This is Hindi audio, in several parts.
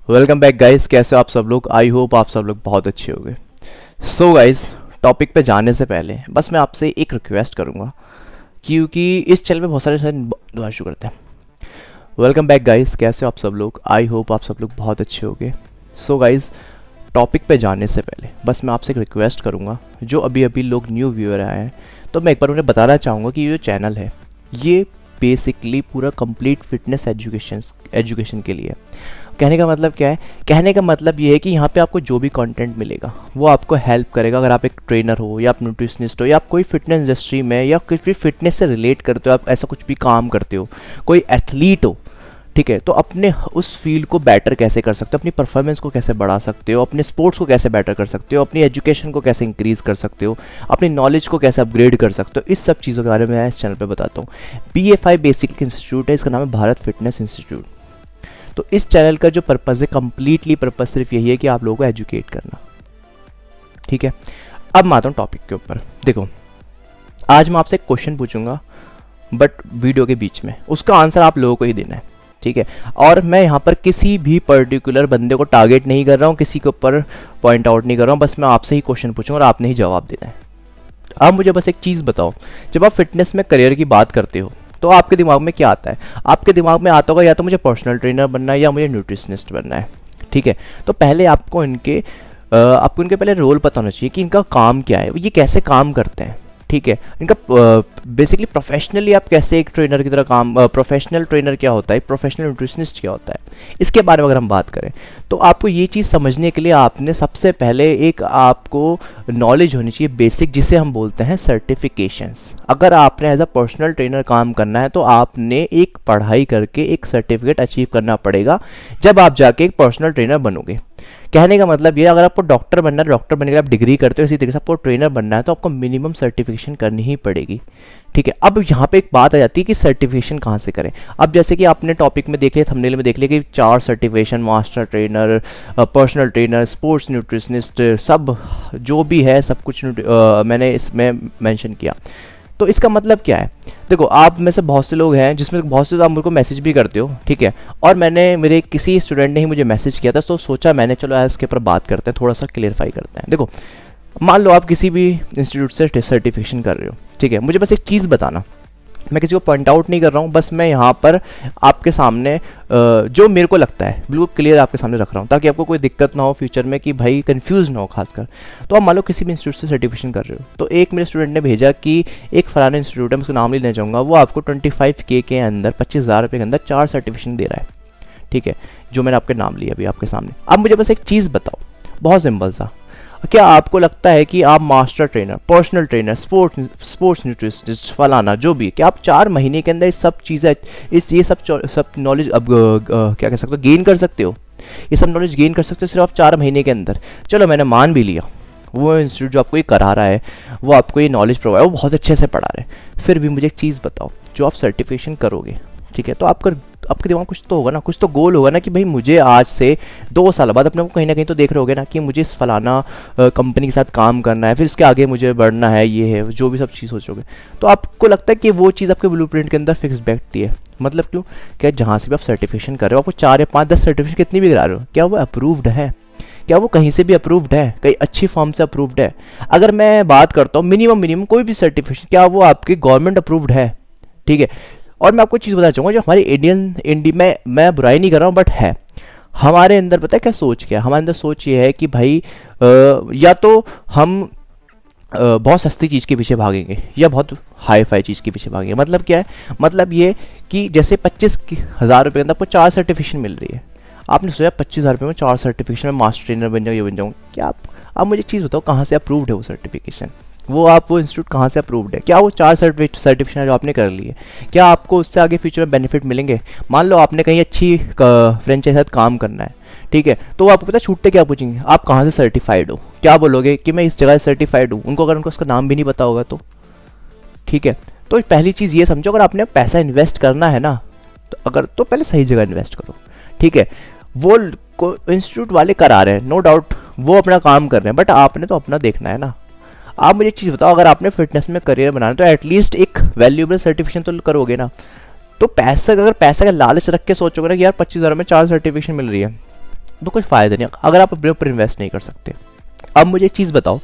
Welcome back guys. कैसे हो आप सब लोग? आई होप आप सब लोग बहुत अच्छे होंगे। सो गाइस, टॉपिक पे जाने से पहले बस मैं आपसे एक रिक्वेस्ट करूंगा, क्योंकि इस चैनल पे बहुत सारे दोबारा शुरू करते हैं। Welcome back guys. कैसे हो आप सब लोग? आई होप आप सब लोग बहुत अच्छे होंगे। सो गाइस, टॉपिक पे जाने से पहले बस मैं आपसे एक रिक्वेस्ट करूंगा, जो अभी अभी लोग न्यू व्यूअर आए हैं तो मैं एक बार उन्हें बताना चाहूँगा कि ये जो चैनल है ये बेसिकली पूरा कंप्लीट फिटनेस एजुकेशन के लिए है। कहने का मतलब क्या है? कहने का मतलब ये है कि यहाँ पे आपको जो भी कंटेंट मिलेगा वो आपको हेल्प करेगा। अगर आप एक ट्रेनर हो या आप न्यूट्रिशनिस्ट हो या आप कोई फिटनेस इंडस्ट्री में या कुछ भी फिटनेस से रिलेट करते हो, आप ऐसा कुछ भी काम करते हो, कोई एथलीट हो, ठीक है, तो अपने उस फील्ड को बेटर कैसे कर सकते हो, अपनी परफॉर्मेंस को कैसे बढ़ा सकते हो, अपने स्पोर्ट्स को कैसे बेटर कर सकते हो, अपनी एजुकेशन को कैसे इंक्रीज़ कर सकते हो, अपनी नॉलेज को कैसे अपग्रेड कर सकते हो, इस सब चीज़ों के बारे में मैं इस चैनल पे बताता हूँ। BFI बेसिक इंस्टीट्यूट है, इसका नाम है भारत फिटनेस इंस्टीट्यूट। तो इस चैनल का जो पर्पज़ है, कंप्लीटली पर्पज़ सिर्फ यही है कि आप लोगों को एजुकेट करना, ठीक है। अब मैं आता हूँ टॉपिक के ऊपर। देखो, आज मैं आपसे एक क्वेश्चन पूछूंगा, बट वीडियो के बीच में उसका आंसर आप लोगों को ही देना है, ठीक है। और मैं यहाँ पर किसी भी पर्टिकुलर बंदे को टारगेट नहीं कर रहा हूँ, किसी के ऊपर पॉइंट आउट नहीं कर रहा हूँ, बस मैं आपसे ही क्वेश्चन पूछूंगा और आपने ही जवाब देना है। अब मुझे बस एक चीज़ बताओ, जब आप फिटनेस में करियर की बात करते हो तो आपके दिमाग में क्या आता है? आपके दिमाग में आता होगा या तो मुझे पर्सनल ट्रेनर बनना है या मुझे न्यूट्रिशनिस्ट बनना है, ठीक है। तो पहले आपको इनके पहले रोल पता होना चाहिए कि इनका काम क्या है, ये कैसे काम करते हैं, ठीक है। इनका बेसिकली प्रोफेशनली आप कैसे एक ट्रेनर की तरह काम, प्रोफेशनल ट्रेनर क्या होता है, प्रोफेशनल न्यूट्रिशनिस्ट क्या होता है, इसके बारे में अगर हम बात करें तो आपको ये चीज़ समझने के लिए आपने सबसे पहले एक आपको नॉलेज होनी चाहिए बेसिक, जिसे हम बोलते हैं सर्टिफिकेशंस। अगर आपने एज अ पर्सनल ट्रेनर काम करना है तो आपने एक पढ़ाई करके एक सर्टिफिकेट अचीव करना पड़ेगा, जब आप जाके एक पर्सनल ट्रेनर बनोगे। कहने का मतलब ये, अगर आपको डॉक्टर बनना है, डॉक्टर बनने के लिए आप डिग्री करते हो, इसी तरीके से आपको ट्रेनर बनना है तो आपको मिनिमम सर्टिफिकेशन करनी ही पड़ेगी, ठीक है। अब यहाँ पे एक बात आ जाती है कि सर्टिफिकेशन कहाँ से करें। अब जैसे कि आपने टॉपिक में देख लिया, थंबनेल में देख लिया कि 4 certification, master trainer, personal trainer, sports nutritionist, सब जो भी है सब कुछ मैंने इसमें मेंशन किया। तो इसका मतलब क्या है? देखो, आप में से बहुत से लोग हैं जिसमें बहुत से आप मुझको मैसेज भी करते हो, ठीक है। और मेरे किसी स्टूडेंट ने ही मुझे मैसेज किया था, तो सोचा मैंने चलो आज इसके ऊपर बात करते हैं, थोड़ा सा क्लियरफाई करते हैं। देखो, मान लो आप किसी भी इंस्टीट्यूट से सर्टिफिकेशन कर रहे हो, ठीक है। मुझे बस एक चीज़ बताना, मैं किसी को पॉइंट आउट नहीं कर रहा हूँ, बस मैं यहाँ पर आपके सामने जो मेरे को लगता है बिल्कुल क्लियर आपके सामने रख रहा हूँ, ताकि आपको कोई दिक्कत ना हो फ्यूचर में, कि भाई कंफ्यूज ना हो खासकर। तो आप मान लो किसी भी इंस्टीट्यूट से सर्टिफिकेशन कर रहे हो, तो एक मेरे स्टूडेंट ने भेजा कि एक फलाना इंस्टीट्यूट है, मैं उसका नाम नहीं लेना चाहूँगा, वो आपको 25K के अंदर, 25,000 रुपये के अंदर 4 सर्टिफिकेशन दे रहा है, ठीक है, जो मैंने आपके नाम लिया अभी आपके सामने। अब मुझे बस एक चीज़ बताओ, बहुत सिंपल सा, क्या आपको लगता है कि आप master trainer, personal trainer, sports nutritionist, फलाना जो भी, क्या आप 4 महीने के अंदर सब चीज़ें, ये सब नॉलेज अब क्या कह सकते हो, गेन कर सकते हो? ये सब नॉलेज गेन कर सकते हो सिर्फ आप 4 महीने के अंदर। चलो मैंने मान भी लिया, वो इंस्टीट्यूट जो आपको ये करा रहा है, वो आपको ये नॉलेज प्रोवाइड, वो बहुत अच्छे से पढ़ा रहे हैं, फिर भी मुझे एक चीज़ बताओ, जो आप सर्टिफिकेशन करोगे, ठीक है, तो आपके दिमाग कुछ तो होगा ना, कुछ तो गोल होगा ना, कि भाई मुझे आज से 2 साल बाद अपने को कहीं ना कहीं तो देख रहे होगे ना कि मुझे इस फलाना कंपनी के साथ काम करना है, फिर इसके आगे मुझे बढ़ना है, ये है जो भी सब चीज़ सोचोगे, तो आपको लगता है कि वो चीज़ आपके ब्लूप्रिंट के अंदर फिक्स बैठती है। मतलब क्यों? क्या जहाँ से भी आप सर्टिफिकेशन कर रहे हो, आपको 4 या 5, 10 सर्टिफिकेशन कितनी भी करा रहे हो, क्या वो अप्रूव्ड है? क्या वो कहीं से भी अप्रूव्ड है? कहीं अच्छी फॉर्म से अप्रूव्ड है? अगर मैं बात करता हूँ मिनिमम कोई भी सर्टिफिकेशन, क्या वो आपकी गवर्नमेंट अप्रूव्ड है? ठीक है। और मैं आपको चीज़ बताना चाहूँगा, जो हमारी इंडी में, मैं बुराई नहीं कर रहा हूँ, बट है हमारे अंदर, पता है क्या सोच, क्या हमारे अंदर सोच ये है कि भाई या तो हम बहुत सस्ती चीज़ के पीछे भागेंगे या बहुत हाई फाई चीज़ के पीछे भागेंगे। मतलब क्या है? मतलब ये कि जैसे 25,000 रुपये के अंदर आपको 4 सर्टिफिकेशन मिल रही है, आपने सोचा 25,000 रुपये में 4 सर्टिफिकेशन में मास्टर ट्रेनर बन जाऊँ, ये बन जाऊँ, क्या आप मुझे चीज़ बताओ, कहाँ से अप्रूव्ड है वो सर्टिफिकेशन? वो इंस्टीट्यूट कहाँ से अप्रूव्ड है? क्या वो 4 सर्टिफिकेशन जो आपने कर ली है, क्या आपको उससे आगे फ्यूचर में बेनिफिट मिलेंगे? मान लो आपने कहीं अच्छी फ्रेंचाइज के साथ काम करना है, ठीक है, तो आपको पता छूटते क्या पूछेंगे, आप कहाँ से सर्टिफाइड हो? क्या बोलोगे कि मैं इस जगह सर्टिफाइड हूँ, उनको अगर उनको उसका नाम भी नहीं पता होगा तो, ठीक है। तो पहली चीज़ ये समझो, अगर आपने पैसा इन्वेस्ट करना है ना, तो पहले सही जगह इन्वेस्ट करो, ठीक है। वो इंस्टीट्यूट वाले करा रहे हैं, नो डाउट वो अपना काम कर रहे हैं, बट आपने तो अपना देखना है ना। आप मुझे एक चीज़ बताओ, अगर आपने फिटनेस में करियर बनाना है तो एटलीस्ट एक वैल्यूएबल सर्टिफिकेशन तो करोगे ना। तो पैसा, अगर पैसा का लालच रख के सोचोगे ना कि यार 25,000 में 4 सर्टिफिकेशन मिल रही है, तो कुछ फ़ायदा नहीं अगर आप अपने ऊपर इन्वेस्ट नहीं कर सकते। अब मुझे एक चीज़ बताओ,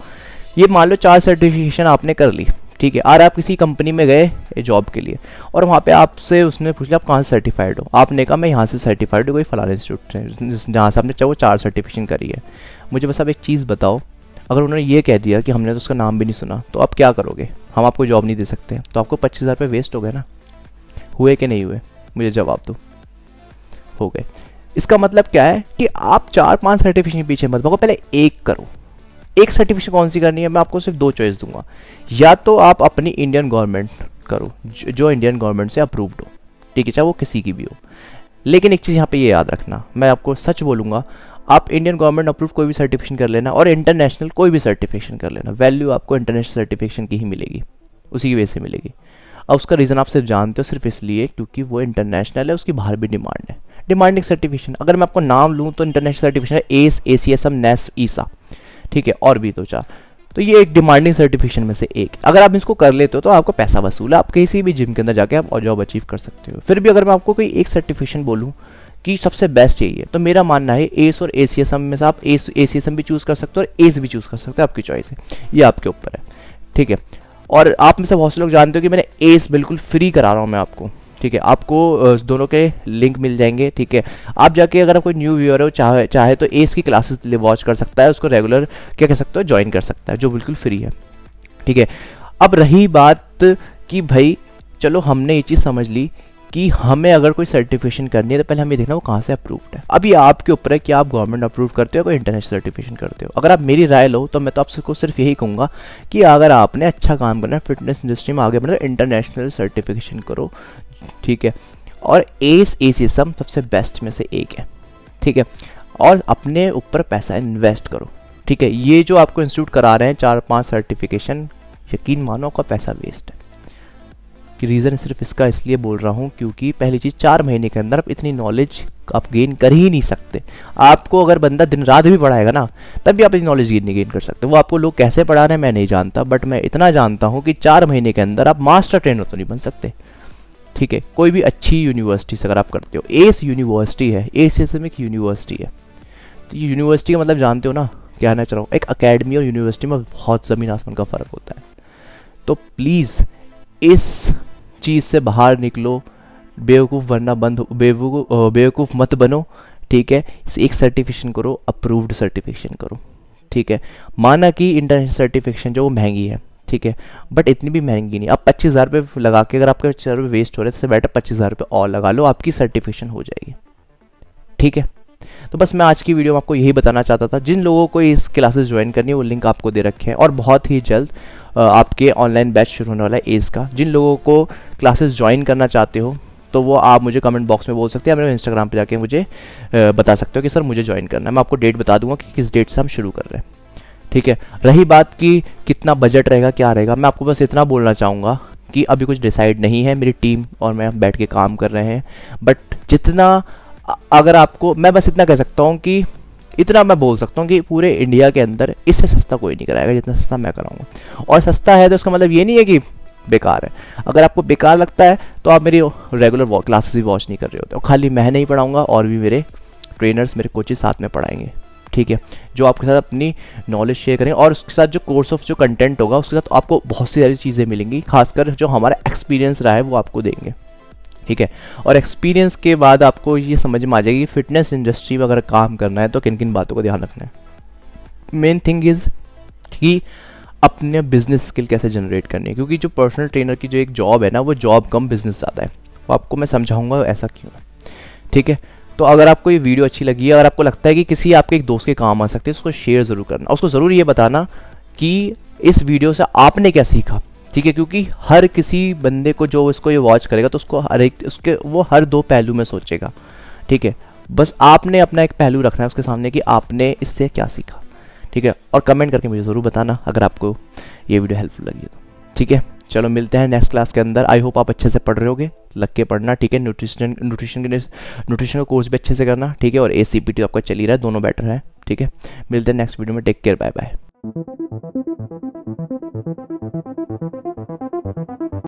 ये मान लो 4 सर्टिफिकेशन आपने कर ली, ठीक है, और आप किसी कंपनी में गए जॉब के लिए और वहाँ पे आपसे उसने पूछ लिया आप कहाँ से सर्टिफाइड हो, आपने कहा मैं यहाँ से सर्टिफाइड हूँ कोई फलाना इंस्टीट्यूट से जहाँ से आपने चाहे वो 4 सर्टिफिकेशन करी है। मुझे बस आप एक चीज़ बताओ, अगर उन्होंने ये कह दिया कि हमने तो उसका नाम भी नहीं सुना, तो आप क्या करोगे? हम आपको जॉब नहीं दे सकते, तो आपको 25,000 रुपये वेस्ट हो गए ना। हुए कि नहीं हुए? मुझे जवाब दो। हो गए। इसका मतलब क्या है कि आप 4-5 सर्टिफिकेशन पीछे मत भागो, पहले एक करो। एक सर्टिफिकेशन कौन सी करनी है, मैं आपको सिर्फ 2 चॉइस दूंगा। या तो आप अपनी इंडियन गवर्नमेंट करो जो इंडियन गवर्नमेंट से अप्रूव्ड हो, ठीक है, चाहे वो किसी की भी हो। लेकिन एक चीज़ यहाँ पे ये याद रखना, मैं आपको सच बोलूँगा, आप इंडियन गवर्नमेंट अप्रूव कोई भी सर्टिफिकेशन कर लेना और इंटरनेशनल कोई भी सर्टिफिकेशन कर लेना, वैल्यू आपको इंटरनेशनल सर्टिफिकेशन की ही मिलेगी, उसी की वजह से मिलेगी। अब उसका रीज़न आप सिर्फ जानते हो सिर्फ इसलिए क्योंकि वो इंटरनेशनल है, उसकी बाहर भी डिमांड है। डिमांडिंग सर्टिफिकेशन अगर मैं आपको नाम लूँ तो इंटरनेशनल सर्टिफिकेशन है एस, ACSM, नेस, ईसा, ठीक है, और भी 2-4। तो ये एक डिमांडिंग सर्टिफिकेशन में से एक। अगर आप इसको कर लेते हो तो आपको पैसा वसूल है, आप किसी भी जिम के अंदर जाके आप जॉब अचीव कर सकते हो। फिर भी अगर मैं आपको कोई एक सर्टिफिकेशन बोलूँ कि सबसे बेस्ट यही है, तो मेरा मानना है एस और ACSM में से आप ACSM भी चूज़ कर सकते हो और एस भी चूज़ कर सकते हो, आपकी चॉइस है, ये आपके ऊपर है, ठीक है। और आप में से बहुत से लोग जानते हो कि मैंने एस बिल्कुल फ्री करा रहा हूँ मैं आपको, ठीक है, आपको दोनों के लिंक मिल जाएंगे, ठीक है। आप जाके अगर कोई न्यू व्यूअर हो चाहे तो एस की क्लासेस वॉच कर सकता है, उसको रेगुलर क्या कह सकते हो ज्वाइन कर सकता है, जो बिल्कुल फ्री है, ठीक है। अब रही बात कि भाई चलो हमने ये चीज़ समझ ली कि हमें अगर कोई सर्टिफिकेशन करनी है तो पहले हमें देखना वो कहाँ से अप्रूव्ड है। अब ये आपके ऊपर है कि आप गवर्नमेंट अप्रूव करते हो कोई इंटरनेशनल सर्टिफिकेशन करते हो। अगर आप मेरी राय लो तो मैं तो आपको सिर्फ यही कहूँगा कि अगर आपने अच्छा काम करना है, फिटनेस इंडस्ट्री में आगे बढ़ना, तो इंटरनेशनल सर्टिफिकेशन करो, ठीक है। और एस, ACSM सबसे बेस्ट में से एक है, ठीक है। और अपने ऊपर पैसा इन्वेस्ट करो, ठीक है। ये जो आपको इंस्टीट्यूट करा रहे हैं 4-5 सर्टिफिकेशन, यकीन मानो आपका पैसा वेस्ट है। कि रीज़न सिर्फ इसका इसलिए बोल रहा हूँ क्योंकि पहली चीज़ 4 महीने के अंदर आप इतनी नॉलेज आप गेन कर ही नहीं सकते। आपको अगर बंदा दिन रात भी पढ़ाएगा ना तब भी आप इतनी नॉलेज नहीं गेन कर सकते। वो आपको लोग कैसे पढ़ा रहे हैं मैं नहीं जानता, बट मैं इतना जानता हूँ कि 4 महीने के अंदर आप मास्टर ट्रेनर तो नहीं बन सकते, ठीक है। कोई भी अच्छी यूनिवर्सिटी से अगर आप करते हो, एस यूनिवर्सिटी है, ACSM एक यूनिवर्सिटी है, तो ये यूनिवर्सिटी का मतलब जानते हो ना, क्या कहना चाह रहा हूँ, एक अकेडमी और यूनिवर्सिटी में बहुत ज़मीन आसमान का फ़र्क होता है। तो प्लीज़ इस चीज़ से बाहर निकलो, बेवकूफ़ बनना बेवकूफ़ मत बनो, ठीक है। एक सर्टिफिकेशन करो, अप्रूव्ड सर्टिफिकेशन करो, ठीक है। माना कि इंटरनेशनल सर्टिफिकेशन जो वो महंगी है, ठीक है, बट इतनी भी महंगी नहीं। आप 25,000 रुपये लगा के अगर आपके 25,000 रुपये वेस्ट हो रहे हैं तो बेटर 25,000 रुपये और लगा लो, आपकी सर्टिफिकेशन हो जाएगी, ठीक है। तो बस मैं आज की वीडियो में आपको यही बताना चाहता था। जिन लोगों को इस क्लासेस ज्वाइन करनी है वो लिंक आपको दे रखे हैं और बहुत ही जल्द आपके ऑनलाइन बैच शुरू होने वाला है एस का। जिन लोगों को क्लासेस ज्वाइन करना चाहते हो तो वो आप मुझे कमेंट बॉक्स में बोल सकते हैं, मेरे इंस्टाग्राम पे जाके मुझे बता सकते हो कि सर मुझे ज्वाइन करना है। मैं आपको डेट बता दूंगा कि किस डेट से हम शुरू कर रहे हैं, ठीक है। रही बात कि कितना बजट रहेगा, क्या रहेगा, मैं आपको बस इतना बोलना चाहूँगा कि अभी कुछ डिसाइड नहीं है, मेरी टीम और मैं बैठ के काम कर रहे हैं। बट जितना अगर आपको, मैं बस इतना कह सकता हूँ कि इतना मैं बोल सकता हूँ कि पूरे इंडिया के अंदर इससे सस्ता कोई नहीं कराएगा जितना सस्ता मैं कराऊंगा। और सस्ता है तो इसका मतलब ये नहीं है कि बेकार है। अगर आपको बेकार लगता है तो आप मेरी रेगुलर क्लासेस भी वॉच नहीं कर रहे होते। और खाली मैं नहीं पढ़ाऊँगा और भी मेरे ट्रेनर्स, मेरे कोचेस साथ में पढ़ाएंगे, ठीक है, जो आपके साथ अपनी नॉलेज शेयर करेंगे। और उसके साथ जो कोर्स ऑफ जो कंटेंट होगा उसके साथ आपको बहुत सी सारी चीज़ें मिलेंगी, खासकर जो हमारा एक्सपीरियंस रहा है वो आपको देंगे, ठीक है। और एक्सपीरियंस के बाद आपको ये समझ में आ जाएगी फिटनेस इंडस्ट्री में अगर काम करना है तो किन किन बातों का ध्यान रखना है। मेन थिंग इज़ कि अपने बिजनेस स्किल कैसे जनरेट करनी है, क्योंकि जो पर्सनल ट्रेनर की जो एक जॉब है ना वो जॉब कम बिजनेस ज़्यादा है। वो आपको मैं समझाऊंगा ऐसा क्यों, ठीक है। तो अगर आपको ये वीडियो अच्छी लगी है, अगर आपको लगता है कि किसी आपके एक दोस्त के काम आ सकते हैं, उसको शेयर ज़रूर करना। उसको ज़रूर ये बताना कि इस वीडियो से आपने क्या सीखा, ठीक है। क्योंकि हर किसी बंदे को जो इसको ये वॉच करेगा तो उसको हर एक वो हर 2 पहलू में सोचेगा, ठीक है। बस आपने अपना एक पहलू रखना है उसके सामने कि आपने इससे क्या सीखा, ठीक है। और कमेंट करके मुझे ज़रूर बताना अगर आपको ये वीडियो हेल्पफुल लगी तो, ठीक है। चलो मिलते हैं नेक्स्ट क्लास के अंदर। आई होप आप अच्छे से पढ़ रहे होगे, लग के पढ़ना, ठीक है। न्यूट्रिशन का कोर्स भी अच्छे से करना, ठीक है। और ACPT आपका चल ही रहा है, दोनों बेटर है, ठीक है। मिलते हैं नेक्स्ट वीडियो में। Take care, bye bye.